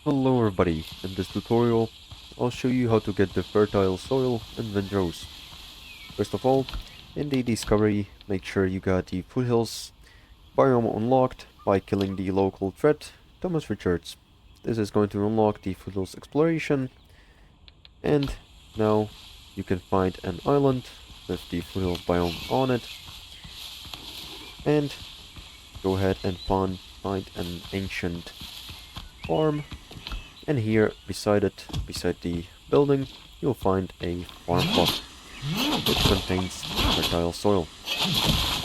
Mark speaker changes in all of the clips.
Speaker 1: Hello everybody, in this tutorial I'll show you how to get the fertile soil in Windrose. First of all, in the discovery, make sure you got the foothills biome unlocked by killing the local threat, Thomas Richards. This is going to unlock the foothills exploration, and now you can find an island with the foothills biome on it, and go ahead and find an ancient farm. And here, beside it, beside the building, you'll find a farm plot, which contains fertile soil.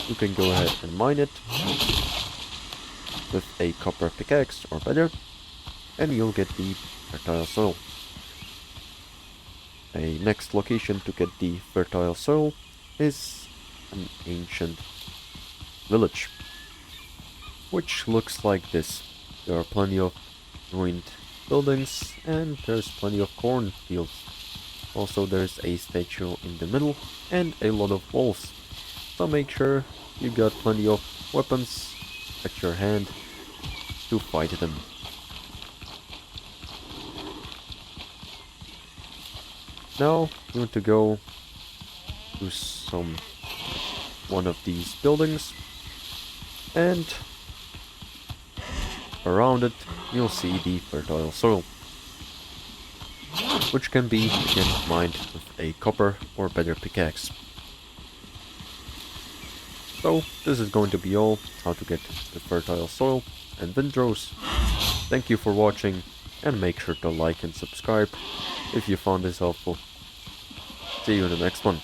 Speaker 1: You can go ahead and mine it with a copper pickaxe or better, and you'll get the fertile soil. A next location to get the fertile soil is an ancient village, which looks like this. There are plenty of ruined buildings, and there's plenty of cornfields. Also, there's a statue in the middle and a lot of walls. So make sure you got plenty of weapons at your hand to fight them. Now you want to go to one of these buildings, and around it you'll see the fertile soil, which can be again mined with a copper or better pickaxe. So this is going to be all how to get the fertile soil and Windrose. Thank you for watching, and make sure to like and subscribe if you found this helpful. See you in the next one.